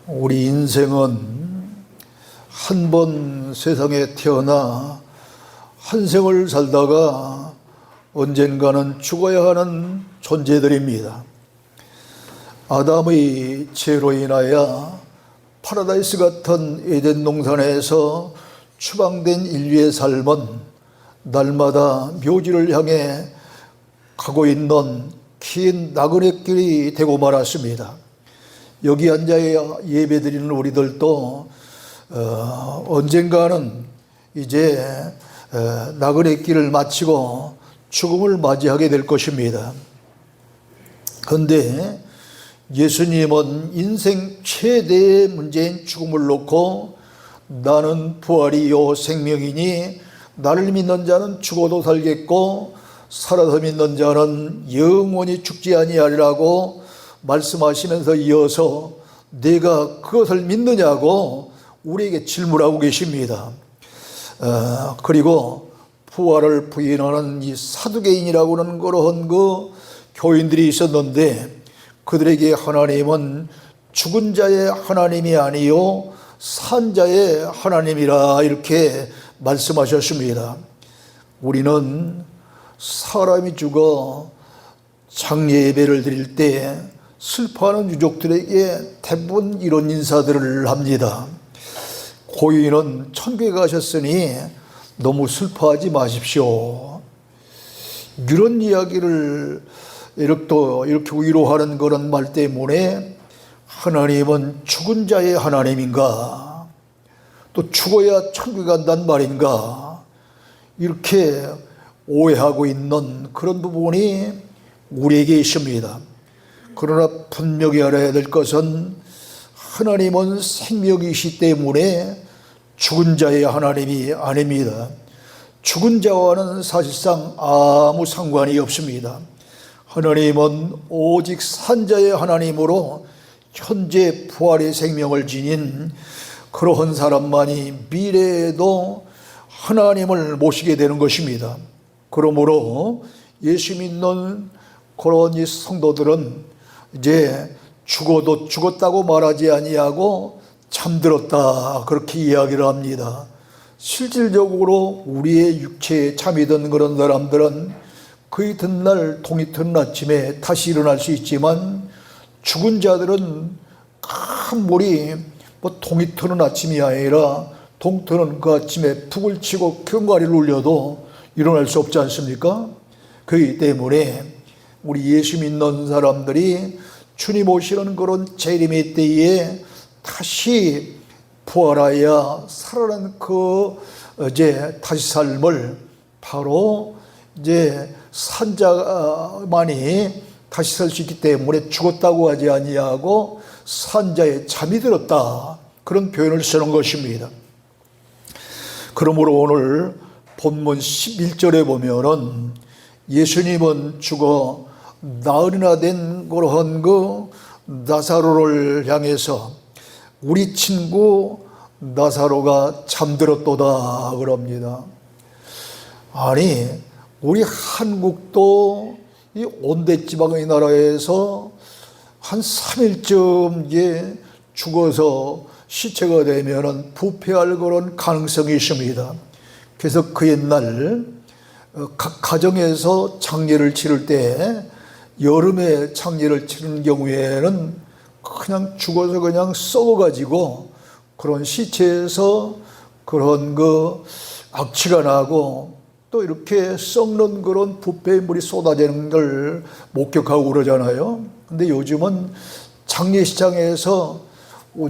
우리 인생은 한 번 세상에 태어나 한 생을 살다가 언젠가는 죽어야 하는 존재들입니다. 아담의 죄로 인하여 파라다이스 같은 에덴 동산에서 추방된 인류의 삶은 날마다 묘지를 향해 가고 있는 긴 나그네 길이 되고 말았습니다. 여기 앉아 예배드리는 우리들도 언젠가는 이제 나그네 길을 마치고 죽음을 맞이하게 될 것입니다. 그런데 예수님은 인생 최대의 문제인 죽음을 놓고 나는 부활이요 생명이니 나를 믿는 자는 죽어도 살겠고 살아서 믿는 자는 영원히 죽지 아니하리라고 말씀하시면서 이어서 내가 그것을 믿느냐고 우리에게 질문하고 계십니다. 그리고 부활을 부인하는 이 사두개인이라고 하는 그런 그 교인들이 있었는데 그들에게 하나님은 죽은 자의 하나님이 아니요 산 자의 하나님이라 이렇게 말씀하셨습니다. 우리는 사람이 죽어 장례 예배를 드릴 때 슬퍼하는 유족들에게 대부분 이런 인사들을 합니다. 고인은 천국에 가셨으니 너무 슬퍼하지 마십시오. 이런 이야기를 이렇게 위로하는 그런 말 때문에 하나님은 죽은 자의 하나님인가? 또 죽어야 천국에 간단 말인가? 이렇게 오해하고 있는 그런 부분이 우리에게 있습니다. 그러나 분명히 알아야 될 것은 하나님은 생명이시기 때문에 죽은 자의 하나님이 아닙니다. 죽은 자와는 사실상 아무 상관이 없습니다. 하나님은 오직 산 자의 하나님으로 현재 부활의 생명을 지닌 그러한 사람만이 미래에도 하나님을 모시게 되는 것입니다. 그러므로 예수 믿는 그런 이 성도들은 이제 죽어도 죽었다고 말하지 아니하고 잠들었다 그렇게 이야기를 합니다. 실질적으로 우리의 육체에 잠이 든 그런 사람들은 그 이튿날 동이 트는 아침에 다시 일어날 수 있지만 죽은 자들은 아무리 동이 트는 아침이 아니라 동 트는 그 아침에 푹을 치고 견과리를 울려도 일어날 수 없지 않습니까? 그렇기 때문에 우리 예수 믿는 사람들이 주님 오시는 그런 재림의 때에 다시 부활하여 살아난 그 이제 다시 삶을 바로 이제 산자만이 다시 살 수 있기 때문에 죽었다고 하지 아니하고 산자에 잠이 들었다 그런 표현을 쓰는 것입니다. 그러므로 오늘 본문 11절에 보면은 예수님은 죽어 나흘이나 된 그러한 그 나사로를 향해서 우리 친구 나사로가 잠들었도다 그럽니다. 아니 우리 한국도 이 온대지방의 나라에서 한 3일쯤 이제 죽어서 시체가 되면은 부패할 그런 가능성이 있습니다. 그래서 그 옛날 각 가정에서 장례를 치를 때 여름에 장례를 치르는 경우에는 그냥 죽어서 그냥 썩어가지고 그런 시체에서 그런 그 악취가 나고 또 이렇게 썩는 그런 부패물이 쏟아지는 걸 목격하고 그러잖아요. 근데 요즘은 장례시장에서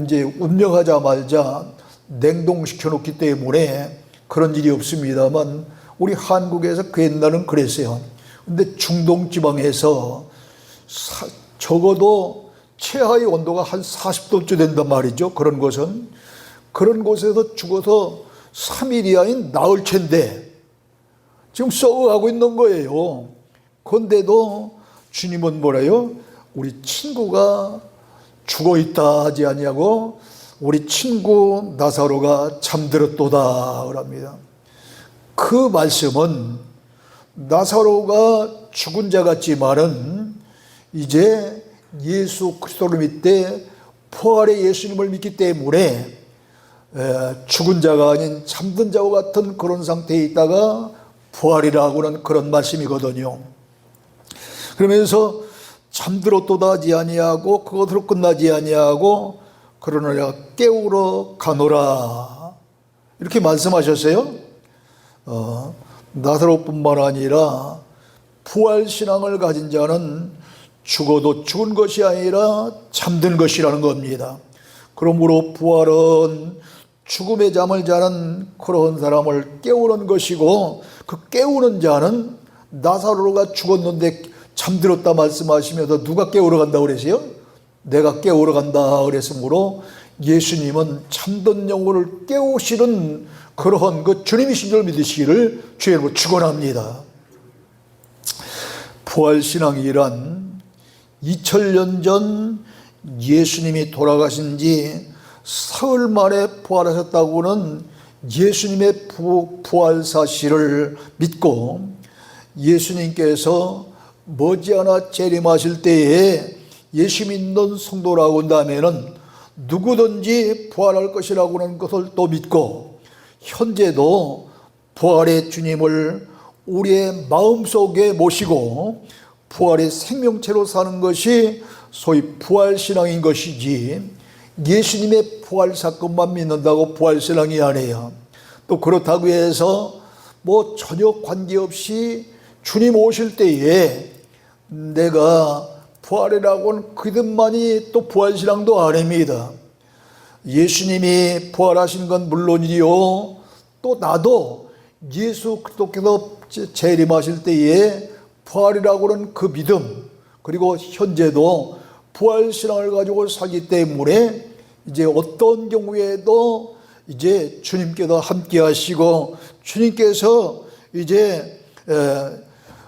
이제 운영하자마자 냉동시켜 놓기 때문에 그런 일이 없습니다만 우리 한국에서 그 옛날은 그랬어요. 근데 중동지방에서 적어도 최하의 온도가 한 40도쯤 된단 말이죠. 그런 곳은. 그런 곳에서 죽어서 3일이 아닌 나흘째인데 지금 썩어가고 있는 거예요. 그런데도 주님은 뭐래요? 우리 친구가 죽어 있다 하지 아니하고 우리 친구 나사로가 잠들었도다 그럽니다. 그 말씀은 나사로가 죽은 자 같지만은 이제 예수 그리스도를 믿되 부활의 예수님을 믿기 때문에 죽은 자가 아닌 잠든 자와 같은 그런 상태에 있다가 부활이라고 하는 그런 말씀이거든요. 그러면서 잠들었도다 하지 아니하고 그것으로 끝나지 아니하고 그러나 내가 깨우러 가노라 이렇게 말씀하셨어요. 나사로뿐만 아니라 부활신앙을 가진 자는 죽어도 죽은 것이 아니라 잠든 것이라는 겁니다. 그러므로 부활은 죽음의 잠을 자는 그런 사람을 깨우는 것이고, 그 깨우는 자는 나사로가 죽었는데 잠들었다 말씀하시면서 누가 깨우러 간다고 그랬어요? 내가 깨우러 간다 그랬으므로 예수님은 잠든 영혼을 깨우시는 그러한 그 주님이신 줄 믿으시기를 주의 이름으로 축원합니다. 부활신앙이란 2000년 전 예수님이 돌아가신 지 사흘 만에 부활하셨다고는 예수님의 부활 사실을 믿고, 예수님께서 머지않아 재림하실 때에 예수 믿는 성도라고 한다면은 누구든지 부활할 것이라고 하는 것을 또 믿고, 현재도 부활의 주님을 우리의 마음속에 모시고 부활의 생명체로 사는 것이 소위 부활신앙인 것이지, 예수님의 부활 사건만 믿는다고 부활신앙이 아니에요. 또 그렇다고 해서 뭐 전혀 관계없이 주님 오실 때에 내가 부활이라고는 그들만이 또 부활신앙도 아닙니다. 예수님이 부활하신 건 물론이요, 또 나도 예수 그리스도께서 재림하실 때에 부활이라고는 그 믿음, 그리고 현재도 부활신앙을 가지고 살기 때문에 이제 어떤 경우에도 이제 주님께서 함께 하시고, 주님께서 이제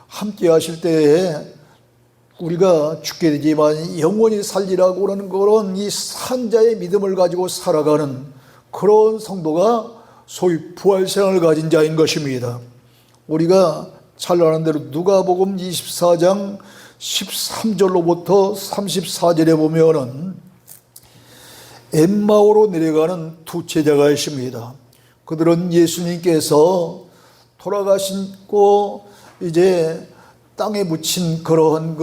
함께 하실 때에 우리가 죽게 되지만 영원히 살리라고 하는 그런 이 산자의 믿음을 가지고 살아가는 그런 성도가 소위 부활신앙을 가진 자인 것입니다. 우리가 잘 아는 대로 누가복음 24장 13절로부터 34절에 보면은 엠마오로 내려가는 두 제자가 있습니다. 그들은 예수님께서 돌아가시고 이제 땅에 묻힌 그러한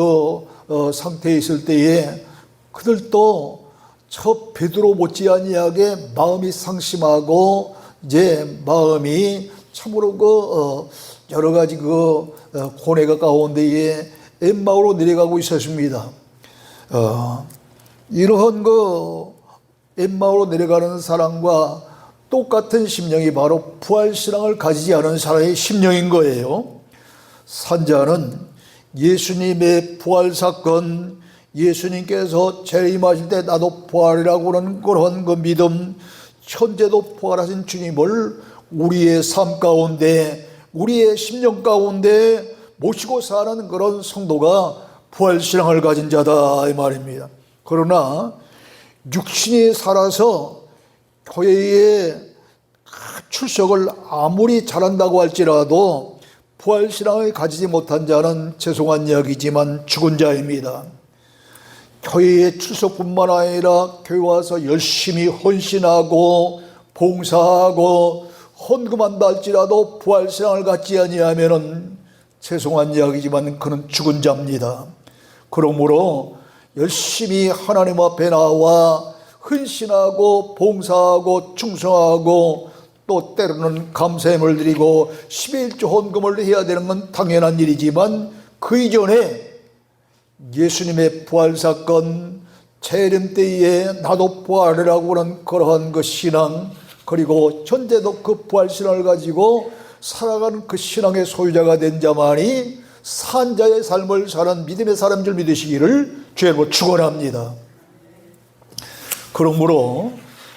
상태에 있을 때에 그들도 저 베드로 못지않게 마음이 상심하고 이제 마음이 참으로 여러 가지 고뇌가 가운데에 엠마오로 내려가고 있었습니다. 이러한 엠마오로 내려가는 사람과 똑같은 심령이 바로 부활신앙을 가지지 않은 사람의 심령인 거예요. 산자는 예수님의 부활사건, 예수님께서 재림하실 때 나도 부활이라고 하는 그런 믿음, 현재도 부활하신 주님을 우리의 삶 가운데, 우리의 심령 가운데 모시고 사는 그런 성도가 부활신앙을 가진 자다 이 말입니다. 그러나 육신이 살아서 교회에 출석을 아무리 잘한다고 할지라도 부활신앙을 가지지 못한 자는 죄송한 이야기지만 죽은 자입니다. 교회에 출석뿐만 아니라 교회 와서 열심히 헌신하고 봉사하고 헌금한다 할지라도 부활신앙을 갖지 아니하면은 죄송한 이야기지만 그는 죽은 자입니다. 그러므로 열심히 하나님 앞에 나와 헌신하고 봉사하고 충성하고 또 때로는 감사함을 드리고 11조 헌금을 해야 되는 건 당연한 일이지만, 그 이전에 예수님의 부활사건, 재림 때에 나도 부활이라고 하는 그러한 그 신앙, 그리고 현재도 그 부활신앙을 가지고 살아가는 그 신앙의 소유자가 된 자만이 산자의 삶을 사는 믿음의 사람인 줄 믿으시기를 주의 축원합니다. 그러므로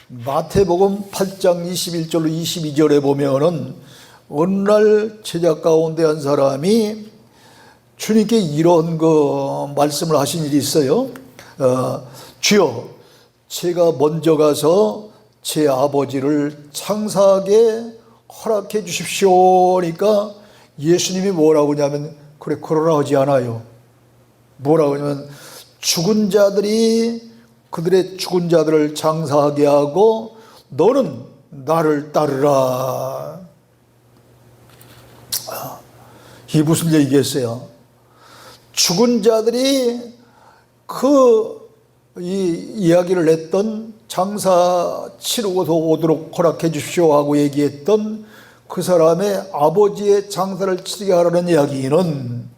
마태복음 8장 21절로 22절에 보면은 어느 날 제자 가운데 한 사람이 주님께 이런 말씀을 하신 일이 있어요. 주여, 제가 먼저 가서 제 아버지를 창사하게 허락해 주십시오. 그러니까 예수님이 뭐라고 하냐면, 그래, 그러라 하지 않아요. 뭐라고 하냐면, 죽은 자들이 그들의 죽은 자들을 장사하게 하고 너는 나를 따르라. 이게 무슨 얘기겠어요? 죽은 자들이 이 이야기를 했던 장사 치르고서 오도록 허락해 주십시오 하고 얘기했던 그 사람의 아버지의 장사를 치르게 하라는 이야기는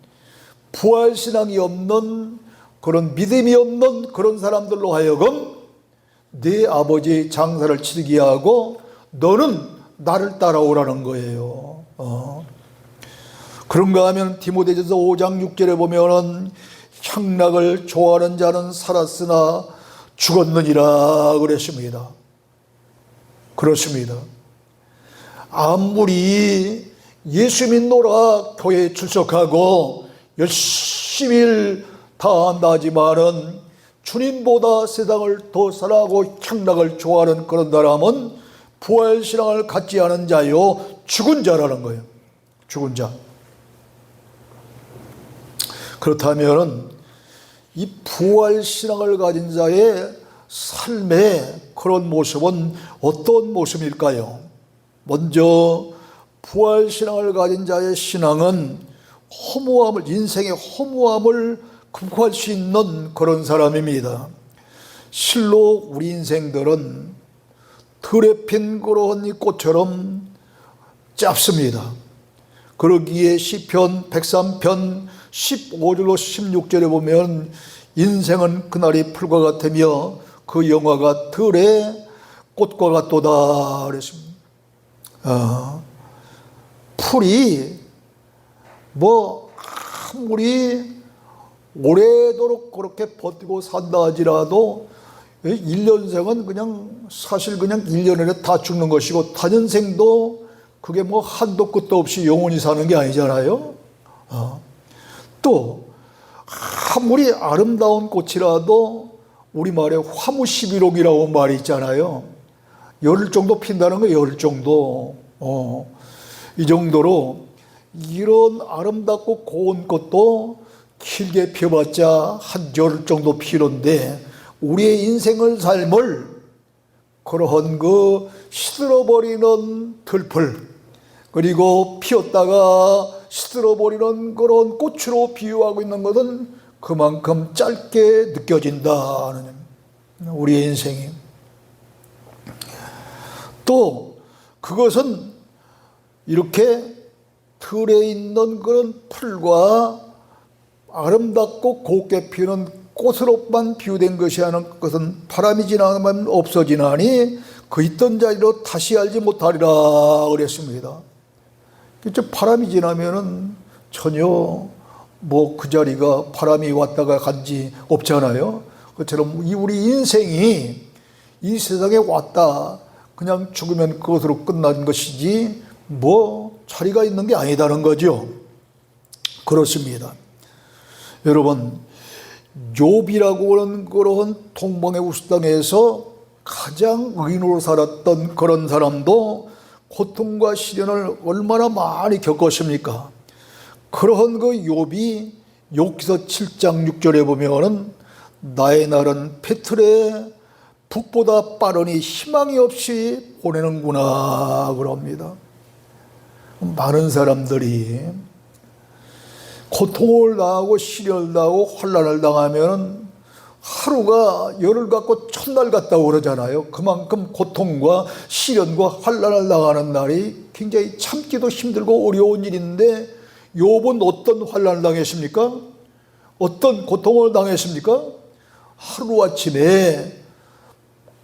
부활신앙이 없는 그런 믿음이 없는 그런 사람들로 하여금 네 아버지의 장사를 치르게 하고 너는 나를 따라오라는 거예요. 그런가 하면 디모데전서 5장 6절에 보면은 향락을 좋아하는 자는 살았으나 죽었느니라 그랬습니다. 그렇습니다. 아무리 예수 믿노라 교회에 출석하고 열심히 일 다한다 하지만은 주님보다 세상을 더 사랑하고 향락을 좋아하는 그런 사람은 부활신앙을 갖지 않은 자요 죽은 자라는 거예요. 죽은 자. 그렇다면 이 부활신앙을 가진 자의 삶의 그런 모습은 어떤 모습일까요? 먼저 부활신앙을 가진 자의 신앙은 허무함을, 인생의 허무함을 극복할 수 있는 그런 사람입니다. 실로 우리 인생들은 들에 핀 그런 이 꽃처럼 짧습니다. 그러기에 시편 103편 15절로 16절에 보면 인생은 그날이 풀과 같으며 그 영화가 들의 꽃과 같도다 그랬습니다. 풀이 아무리 오래도록 그렇게 버티고 산다 하지라도 1년생은 그냥 사실 그냥 1년에 다 죽는 것이고 다년생도 그게 한도 끝도 없이 영원히 사는 게 아니잖아요. 또 아무리 아름다운 꽃이라도 우리말에 화무십일옥이라고 말이 있잖아요. 열흘 정도 핀다는 거예요. 열흘 정도. 이 정도로 이런 아름답고 고운 꽃도 길게 펴봤자 한 열흘 정도 피는데 우리의 인생을 삶을 그러한 시들어버리는 들풀 그리고 피었다가 시들어버리는 그런 꽃으로 비유하고 있는 것은 그만큼 짧게 느껴진다는 우리의 인생이. 또 그것은 이렇게 들에 있는 그런 풀과 아름답고 곱게 피는 꽃으로만 비유된 것이 아닌 것은 바람이 지나면 없어지나니 그 있던 자리로 다시 알지 못하리라 그랬습니다. 바람이 지나면은 전혀 그 자리가 바람이 왔다가 간지 없잖아요. 그처럼 우리 인생이 이 세상에 왔다 그냥 죽으면 그것으로 끝난 것이지 자리가 있는 게 아니다는 거죠. 그렇습니다. 여러분, 욥이라고 하는 그런 동방의 우스 땅에서 가장 의인으로 살았던 그런 사람도 고통과 시련을 얼마나 많이 겪었습니까? 그러한 욥이 욥기서 7장 6절에 보면은 나의 날은 배틀에 북보다 빠르니 희망이 없이 보내는구나 그럽니다. 많은 사람들이 고통을 당하고 시련을 당하고 환난을 당하면 하루가 열흘 같고 천날 같다고 그러잖아요. 그만큼 고통과 시련과 환난을 당하는 날이 굉장히 참기도 힘들고 어려운 일인데 욥은 어떤 환난을 당했습니까? 어떤 고통을 당했습니까? 하루아침에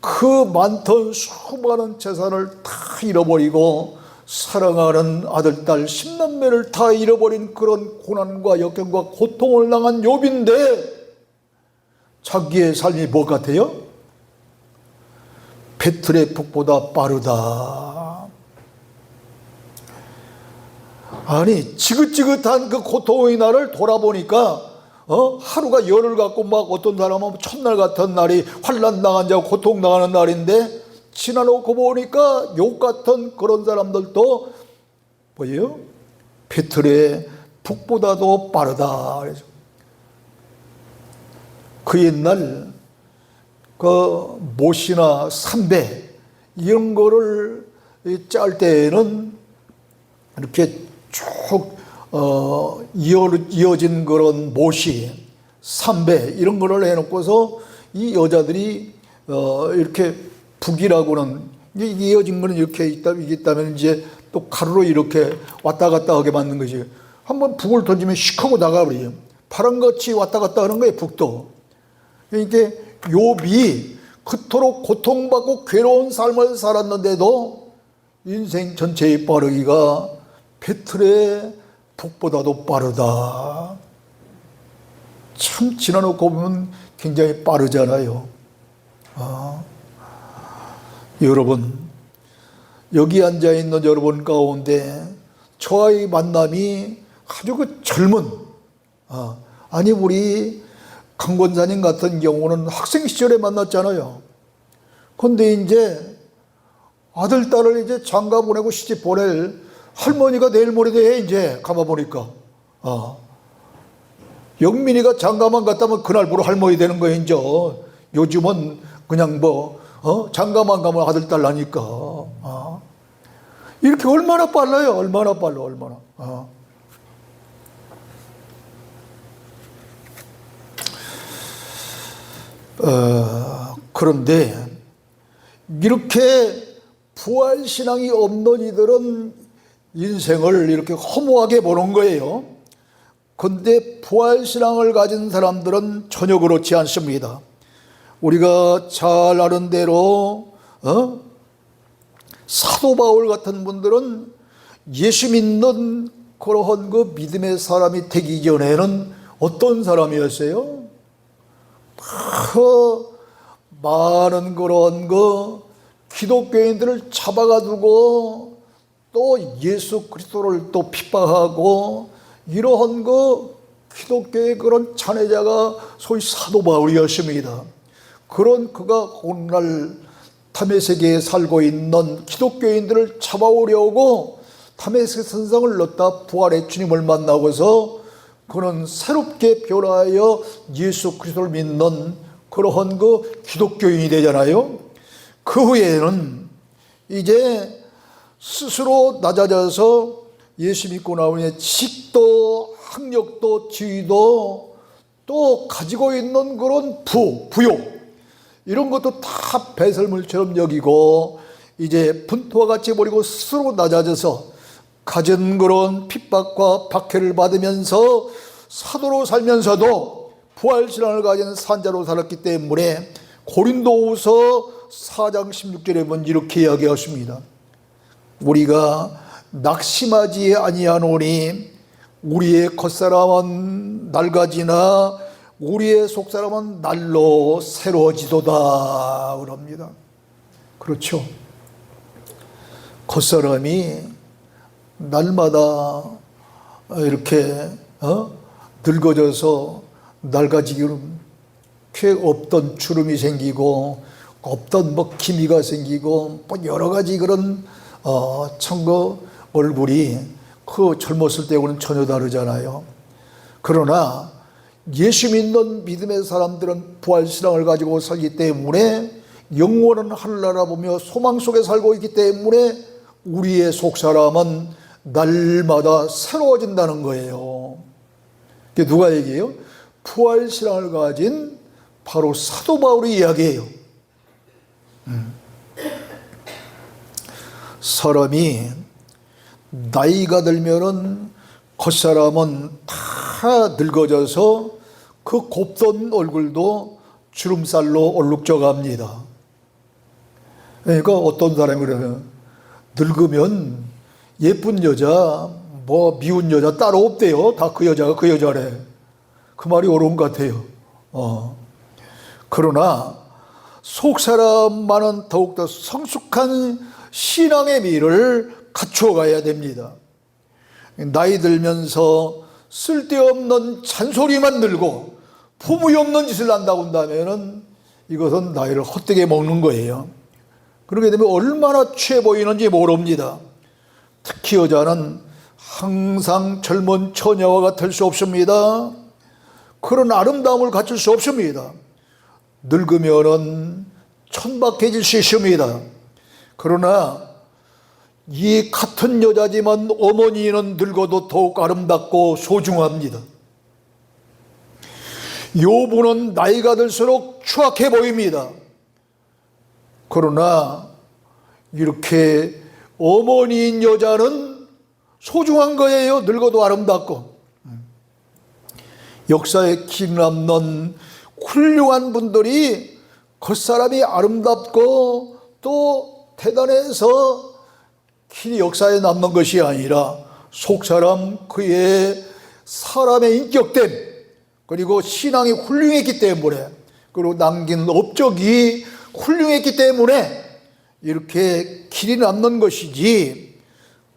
그 많던 수많은 재산을 다 잃어버리고 사랑하는 아들, 딸, 10남매를 다 잃어버린 그런 고난과 역경과 고통을 당한 욥인데 자기의 삶이 뭐 같아요? 배틀의 북보다 빠르다. 아니 지긋지긋한 그 고통의 날을 돌아보니까 하루가 열흘 같고 어떤 사람은 첫날 같은 날이 환난 당한 자고 고통 당하는 날인데 지나놓고 보니까 욥 같은 그런 사람들도 뭐예요? 배틀의 북보다도 빠르다. 그 옛날 그 못이나 삼배 이런 거를 짤 때에는 이렇게 쭉 이어진 그런 못이 삼배 이런 거를 해놓고서 이 여자들이 이렇게 북이라고는 이어진 거는 이렇게 있다면 이제 또 가루로 이렇게 왔다 갔다 하게 만든 것이 한번 북을 던지면 씩 하고 나가버려요. 바람같이 왔다 갔다 하는 거예요, 북도. 그러니까 욥이 그토록 고통받고 괴로운 삶을 살았는데도 인생 전체의 빠르기가 배틀의 북보다도 빠르다. 참 지나놓고 보면 굉장히 빠르잖아요. 여러분, 여기 앉아있는 여러분 가운데 저와의 만남이 아주 그 젊은, 아니 우리 강권사님 같은 경우는 학생 시절에 만났잖아요. 근데 이제 아들, 딸을 이제 장가 보내고 시집 보낼 할머니가 내일 모레 돼, 이제 가봐보니까. 영민이가 장가만 갔다면 그날부로 할머니 되는 거예요, 이제. 요즘은 그냥 장가만 가면 아들, 딸 나니까. 이렇게 얼마나 빨라요, 얼마나 빨라, 얼마나. 그런데 이렇게 부활신앙이 없는 이들은 인생을 이렇게 허무하게 보는 거예요. 그런데 부활신앙을 가진 사람들은 전혀 그렇지 않습니다. 우리가 잘 아는 대로 사도 바울 같은 분들은 예수 믿는 그러한 그 믿음의 사람이 되기 전에는 어떤 사람이었어요? 많은 그런 기독교인들을 잡아가두고 또 예수 그리스도를 또 핍박하고 이러한 기독교의 그런 찬해자가 소위 사도 바울이었습니다. 그런 그가 오늘날 다메섹에 살고 있는 기독교인들을 잡아오려고 다메섹 선상을 넣다 부활의 주님을 만나고서 그는 새롭게 변화하여 예수 그리스도를 믿는 그러한 기독교인이 되잖아요. 그 후에는 이제 스스로 낮아져서 예수 믿고 나오니 지식도 학력도 지위도 또 가지고 있는 그런 부욕 이런 것도 다 배설물처럼 여기고 이제 분토와 같이 버리고 스스로 낮아져서 가진 그런 핍박과 박해를 받으면서 사도로 살면서도 부활신앙을 가진 산자로 살았기 때문에 고린도후서 4장 16절에 보면 이렇게 이야기하십니다. 우리가 낙심하지 아니하노니 우리의 겉사람은 낡아지나 우리의 속사람은 날로 새로워지도다 그럽니다. 그렇죠. 겉사람이 날마다 이렇게 늙어져서 낡아지기로 없던 주름이 생기고 없던 기미가 생기고 여러 가지 그런 얼굴이 그 젊었을 때하고는 전혀 다르잖아요. 그러나 예수 믿는 믿음의 사람들은 부활신앙을 가지고 살기 때문에 영원한 하늘나라 보며 소망 속에 살고 있기 때문에 우리의 속사람은 날마다 새로워진다는 거예요. 이게 누가 얘기해요? 부활신앙을 가진 바로 사도 바울이 이야기해요. 사람이 나이가 들면은 겉사람은 다 늙어져서 그 곱던 얼굴도 주름살로 얼룩져 갑니다. 그러니까 어떤 사람이 그러면 늙으면 예쁜 여자, 미운 여자 따로 없대요. 다 그 여자가 그 여자래. 그 말이 옳은 것 같아요. 그러나 속사람만은 더욱더 성숙한 신앙의 미를 갖추어 가야 됩니다. 나이 들면서 쓸데없는 잔소리만 들고 부무없는 짓을 한다고 한다면 이것은 나이를 헛되게 먹는 거예요. 그렇게 되면 얼마나 취해 보이는지 모릅니다. 특히 여자는 항상 젊은 처녀와 같을 수 없습니다. 그런 아름다움을 갖출 수 없습니다. 늙으면은 천박해질 수 있습니다. 그러나 이 같은 여자지만 어머니는 늙어도 더욱 아름답고 소중합니다. 요부는 나이가 들수록 추악해 보입니다. 그러나 이렇게 어머니인 여자는 소중한 거예요. 늙어도 아름답고. 역사에 기남는 훌륭한 분들이 겉사람이 아름답고 또 대단해서 길이 역사에 남는 것이 아니라 속사람 그의 사람의 인격됨, 그리고 신앙이 훌륭했기 때문에, 그리고 남긴 업적이 훌륭했기 때문에 이렇게 길이 남는 것이지,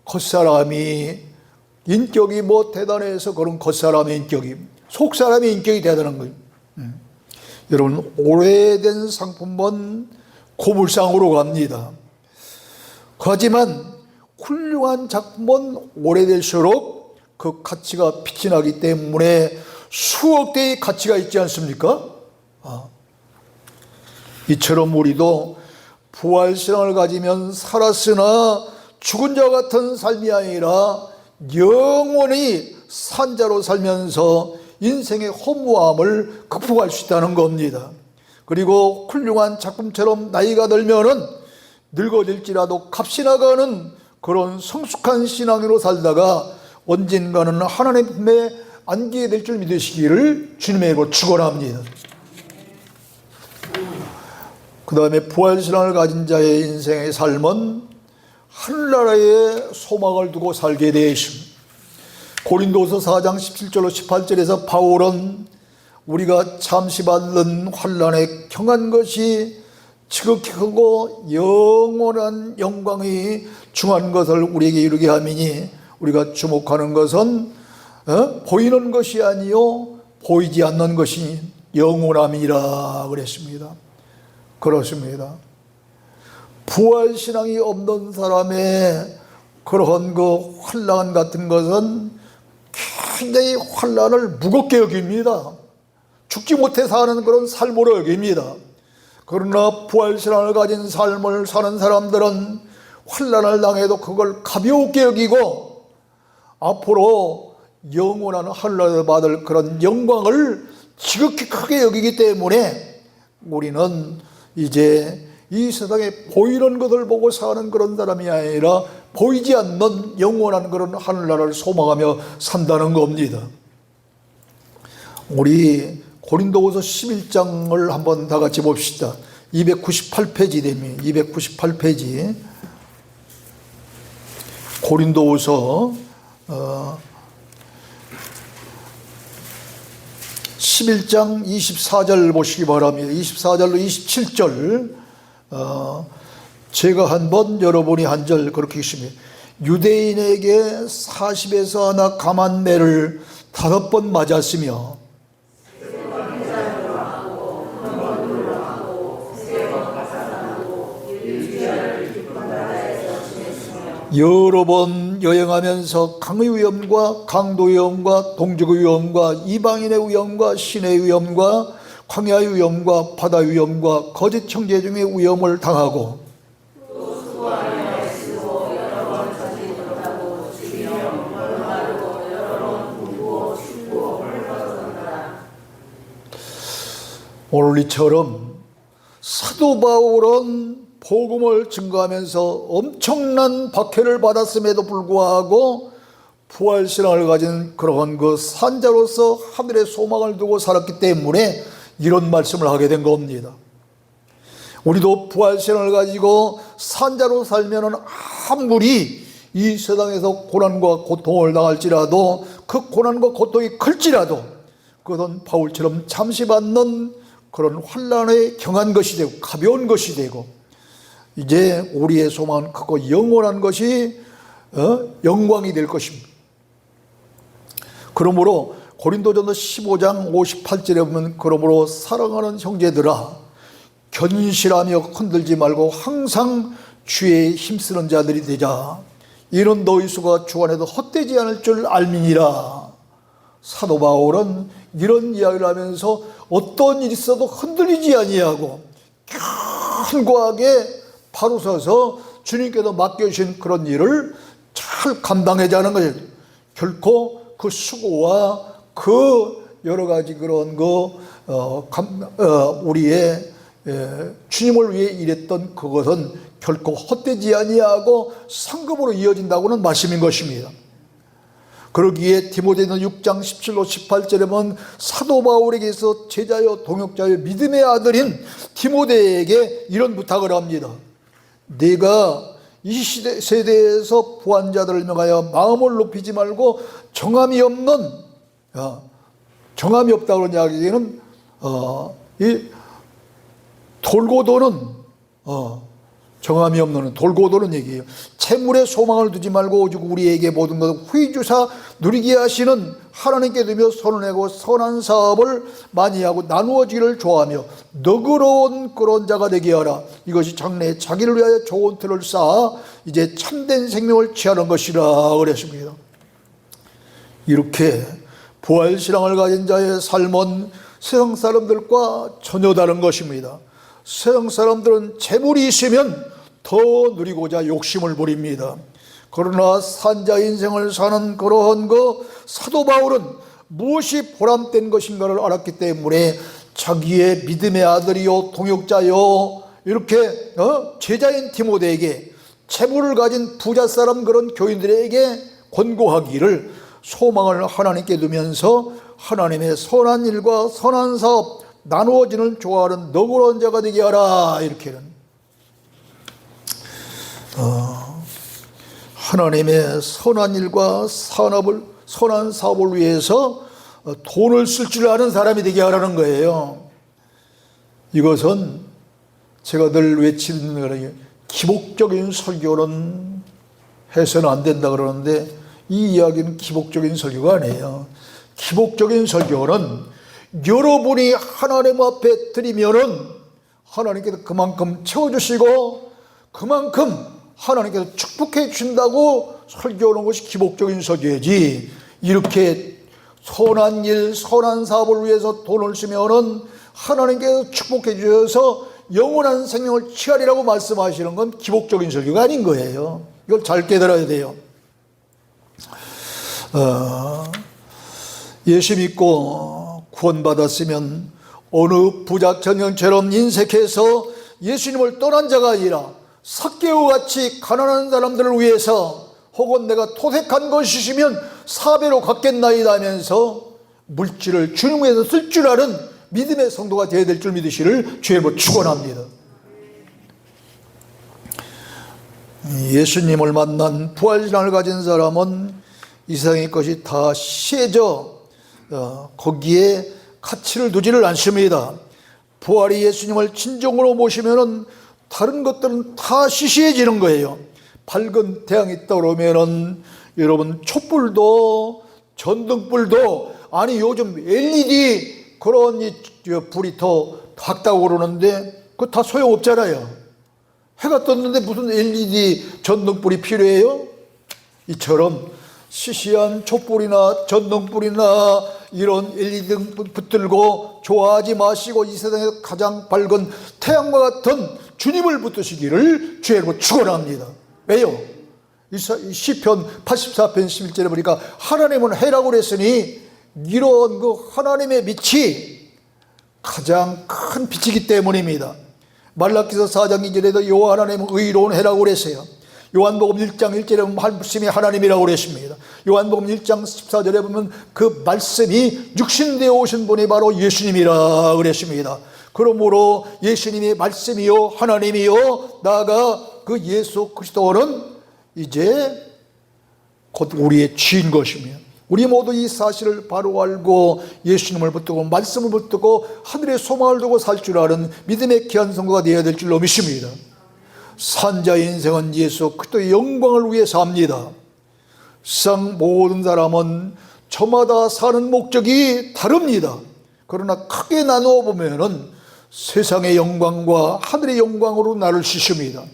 겉사람이 인격이 뭐 대단해서 그런 겉사람의 인격이, 속사람의 인격이 대단한 거예요. 여러분, 오래된 상품은 고물상으로 갑니다. 하지만 훌륭한 작품은 오래될수록 그 가치가 빛이 나기 때문에 수억 대의 가치가 있지 않습니까? 이처럼 우리도 부활신앙을 가지면 살았으나 죽은 자 같은 삶이 아니라 영원히 산자로 살면서 인생의 허무함을 극복할 수 있다는 겁니다. 그리고 훌륭한 작품처럼 나이가 들면은 늙어질지라도 값이 나가는 그런 성숙한 신앙으로 살다가 언젠가는 하나님의 품에 안기게 될 줄 믿으시기를 주님의 이름으로 축원합니다. 그 다음에 부활신앙을 가진 자의 인생의 삶은 하늘나라에 소망을 두고 살게 되십니다. 고린도서 4장 17절로 18절에서 바울은 우리가 잠시 받는 환난에 경한 것이 지극히 크고 영원한 영광이 중한 것을 우리에게 이루게 함이니 우리가 주목하는 것은 보이는 것이 아니요 보이지 않는 것이 영원함이라 그랬습니다. 그렇습니다. 부활신앙이 없는 사람의 그러한 그 환난 같은 것은 굉장히 환난을 무겁게 여깁니다. 죽지 못해 사는 그런 삶으로 여깁니다. 그러나 부활신앙을 가진 삶을 사는 사람들은 환난을 당해도 그걸 가볍게 여기고 앞으로 영원한 하늘나라를 받을 그런 영광을 지극히 크게 여기기 때문에 우리는 이제 이 세상에 보이는 것을 보고 사는 그런 사람이 아니라 보이지 않는 영원한 그런 하늘나라를 소망하며 산다는 겁니다. 우리 고린도후서 11장을 한번 다 같이 봅시다. 298페이지 됩니다. 298페이지. 고린도후서 11장 24절 보시기 바랍니다. 24절로 27절. 제가 한 번, 여러분이 한 절 그렇게 있습니다. 유대인에게 40에서 하나 감한 매를 5번 맞았으며 여러 번 여행하면서 강의 위험과 강도 위험과 동족의 위험과 이방인의 위험과 신의 위험과 광야의 위험과 바다 위험과 거짓 형제 중의 위험을 당하고 오늘 이처럼 사도 바울은 복음을 증거하면서 엄청난 박해를 받았음에도 불구하고 부활신앙을 가진 그러한 그 산자로서 하늘의 소망을 두고 살았기 때문에 이런 말씀을 하게 된 겁니다. 우리도 부활신앙을 가지고 산자로 살면은 아무리 이 세상에서 고난과 고통을 당할지라도 그 고난과 고통이 클지라도 그것은 바울처럼 잠시 받는 그런 환난에 경한 것이 되고 가벼운 것이 되고 이제 우리의 소망은 크고 영원한 것이 영광이 될 것입니다. 그러므로 고린도전서 15장 58절에 보면 그러므로 사랑하는 형제들아 견실하며 흔들지 말고 항상 주의 힘쓰는 자들이 되자. 이는 너희 수가 주안에도 헛되지 않을 줄 알미니라. 사도 바울은 이런 이야기를 하면서 어떤 일이 있어도 흔들리지 아니하고 견고하게 바로 서서 주님께서 맡겨주신 그런 일을 잘 감당하지 않은 것이에요. 결코 그 수고와 그 여러 가지 그런 우리의 주님을 위해 일했던 그것은 결코 헛되지 아니하고 상급으로 이어진다고는 말씀인 것입니다. 그러기에 디모데는 6장 17로 18절에 보면 사도 바울에게서 제자여 동역자여 믿음의 아들인 디모데에게 이런 부탁을 합니다. 네가 이 세대에서 부한 자들을 명하여 마음을 높이지 말고 정함이 없다고 하는 이야기는 이 돌고 도는 정함이 없는 돌고 도는 얘기예요. 채물에 소망을 두지 말고 오직 우리에게 모든 것을 후히 주사 누리게 하시는 하나님께 두며 손을 내고 선한 사업을 많이 하고 나누어지기를 좋아하며 너그러운 그런 자가 되게 하라. 이것이 장래에 자기를 위하여 좋은 틀을 쌓아 이제 참된 생명을 취하는 것이라 그랬습니다. 이렇게 부활신앙을 가진 자의 삶은 세상 사람들과 전혀 다른 것입니다. 세상 사람들은 재물이 있으면 더 누리고자 욕심을 부립니다. 그러나 산자 인생을 사는 그러한 사도 바울은 무엇이 보람된 것인가를 알았기 때문에 자기의 믿음의 아들이요 동역자요 이렇게 제자인 디모데에게 재물을 가진 부자 사람 그런 교인들에게 권고하기를 소망을 하나님께 두면서 하나님의 선한 일과 선한 사업 나누어지는 좋아하는 너그러운 자가 되게 하라. 이렇게는 하나님의 선한 일과 선한 사업을 위해서 돈을 쓸 줄 아는 사람이 되게 하라는 거예요. 이것은 제가 늘 외치는 거예요. 기복적인 설교는 해서는 안 된다 그러는데 이 이야기는 기복적인 설교가 아니에요. 기복적인 설교는 여러분이 하나님 앞에 드리면은 하나님께서 그만큼 채워주시고 그만큼 하나님께서 축복해 주신다고 설교하는 것이 기복적인 설교이지, 이렇게 선한 일, 선한 사업을 위해서 돈을 쓰면은 하나님께서 축복해 주셔서 영원한 생명을 취하리라고 말씀하시는 건 기복적인 설교가 아닌 거예요. 이걸 잘 깨달아야 돼요. 예수 믿고 구원받았으면 어느 부자 청년처럼 인색해서 예수님을 떠난 자가 아니라 삭개오와 같이 가난한 사람들을 위해서 혹은 내가 토색한 것이시면 4배로 갚겠나이다 하면서 물질을 주님 위해서 쓸 줄 아는 믿음의 성도가 되어야 될 줄 믿으시를 주의 이름으로 축원합니다. 예수님을 만난 부활신앙을 가진 사람은 이 세상의 것이 다 시해져 거기에 가치를 두지를 않습니다. 부활이 예수님을 진정으로 모시면은 다른 것들은 다 시시해지는 거예요. 밝은 태양이 떠오르면은 여러분 촛불도 전등불도, 아니 요즘 LED 그런 불이 더 밝다고 그러는데 그거 다 소용없잖아요. 해가 떴는데 무슨 LED 전등불이 필요해요? 이처럼 시시한 촛불이나 전등불이나 이런 LED 등 붙들고 좋아하지 마시고 이 세상에서 가장 밝은 태양과 같은 주님을 붙드시기를 주의 이름으로 축원합니다. 왜요? 시편 84편 11절에 보니까 하나님은 해라고 그랬으니 이런 그 하나님의 빛이 가장 큰 빛이기 때문입니다. 말라기서 4장 2절에도 여호와 하나님은 의로운 해라고 그랬어요. 요한복음 1장 1절에 보면 말씀이 하나님이라고 그랬습니다. 요한복음 1장 14절에 보면 그 말씀이 육신되어 오신 분이 바로 예수님이라 그랬습니다. 그러므로 예수님이 말씀이요 하나님이요 나아가 그 예수 그리스도는 이제 곧 우리의 주인 것이며, 우리 모두 이 사실을 바로 알고 예수님을 붙들고 말씀을 붙들고 하늘의 소망을 두고 살 줄 아는 믿음의 귀한 성도가 되어야 될 줄로 믿습니다. 산자의 인생은 예수 그리스도의 영광을 위해 삽니다. 세상 모든 사람은 저마다 사는 목적이 다릅니다. 그러나 크게 나누어 보면은 세상의 영광과 하늘의 영광으로 나를 씻습니다.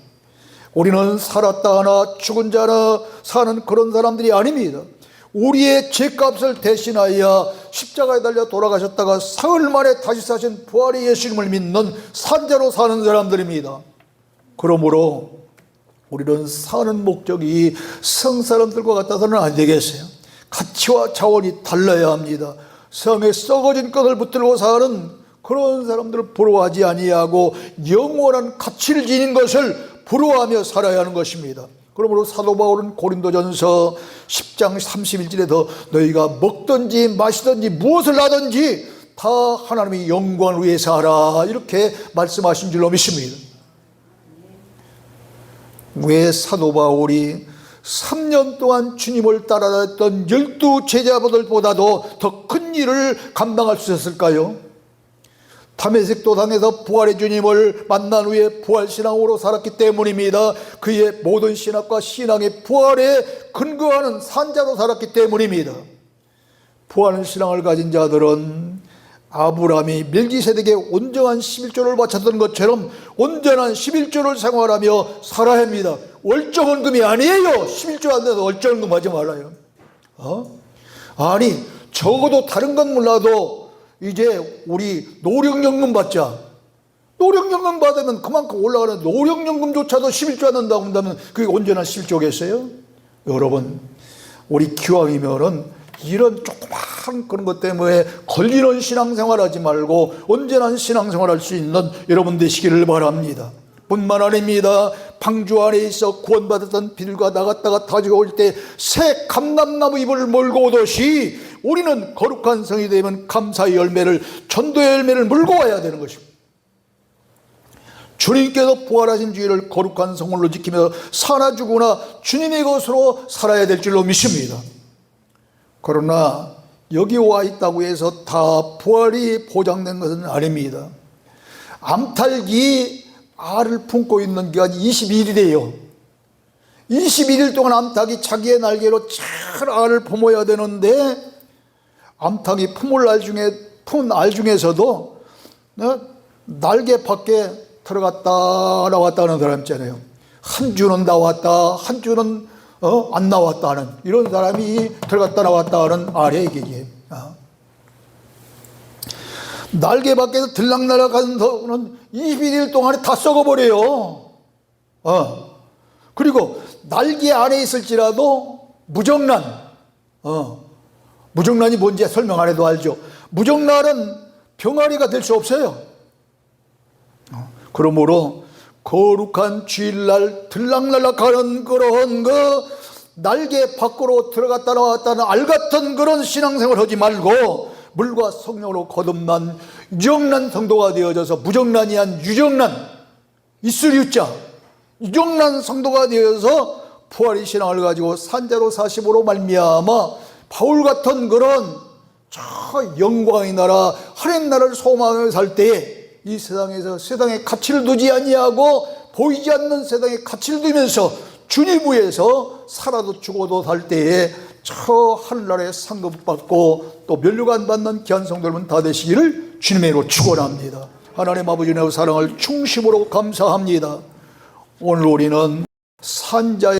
우리는 살았다 하나 죽은 자 하나 사는 그런 사람들이 아닙니다. 우리의 죄값을 대신하여 십자가에 달려 돌아가셨다가 사흘 만에 다시 사신 부활의 예수님을 믿는 산자로 사는 사람들입니다. 그러므로 우리는 사는 목적이 성사람들과 같아서는 안 되겠어요. 가치와 자원이 달라야 합니다. 성에 썩어진 것을 붙들고 사는 그런 사람들을 부러워하지 아니하고 영원한 가치를 지닌 것을 부러워하며 살아야 하는 것입니다. 그러므로 사도 바울은 고린도전서 10장 31절에서 너희가 먹든지 마시든지 무엇을 하든지 다 하나님의 영광을 위해서 하라 이렇게 말씀하신 줄로 믿습니다. 왜 사도 바울이 3년 동안 주님을 따라다녔던 12 제자들보다도 더 큰 일을 감당할 수 있었을까요? 다메섹 도상에서 부활의 주님을 만난 후에 부활신앙으로 살았기 때문입니다. 그의 모든 신학과 신앙의 부활에 근거하는 산자로 살았기 때문입니다. 부활신앙을 가진 자들은 아브라함이 멜기세덱에게 온전한 11조를 바쳤던 것처럼 온전한 11조를 생활하며 살아야 합니다. 월정헌금이 아니에요. 11조 안 돼서 월정헌금 하지 말아요. 아니 적어도 다른 건 몰라도 이제 우리 노령연금 받자. 노령연금 받으면 그만큼 올라가는 노령연금조차도 11조 안 된다고 한다면 그게 온전한 11조겠어요? 여러분 우리 기왕이면은 이런 조그마한 그런 것 때문에 걸리는 신앙생활 하지 말고 온전한 신앙생활 할 수 있는 여러분 되시기를 바랍니다. 뿐만 아닙니다. 방주 안에 있어 구원받았던 비둘기가 나갔다가 다시 올 때 새 감람나무 잎을 몰고 오듯이 우리는 거룩한 성이 되면 감사의 열매를, 전도의 열매를 물고 와야 되는 것입니다. 주님께서 부활하신 주의를 거룩한 성물로 지키며 사나 죽으나 주님의 것으로 살아야 될 줄로 믿습니다. 그러나 여기 와 있다고 해서 다 부활이 보장된 것은 아닙니다. 암탉이 알을 품고 있는 기간이 22일이에요. 21일 동안 암탉이 자기의 날개로 잘 알을 품어야 되는데 암탉이 품은 알 중에서도 날개 밖에 들어갔다 나왔다 하는 사람 있잖아요. 한 주는 나왔다, 한 주는 안 나왔다 하는 이런 사람이 들어갔다 나왔다 하는 알의 얘기예요. 날개 밖에서 들락날락 하는 소는 21일 동안에 다 썩어버려요. 그리고 날개 안에 있을지라도 무정란, 무정란이 뭔지 설명 안 해도 알죠. 무정란은 병아리가 될 수 없어요. 그러므로 거룩한 주일날 들락날락하는 그런 날개 밖으로 들어갔다 나왔다는 알 같은 그런 신앙생활 하지 말고 물과 성령으로 거듭난 유정란 성도가 되어져서 무정란이 아닌 유정란, 있을 유자 유정란 성도가 되어서 부활의 신앙을 가지고 산자로 사심으로 말미암아 바울 같은 그런 저 영광의 나라 하나님 나라를 소망하며 살 때에 이 세상에서 세상에 가치를 두지 아니하고 보이지 않는 세상에 가치를 두면서 주님 위해서 살아도 죽어도 살 때에 저 하늘나라에 상급 받고 또 면류관 받는 귀한 성도들은 다 되시기를 주님의 이름으로 축원합니다. 하나님 아버지의 사랑을 중심으로 감사합니다. 오늘 우리는 산자의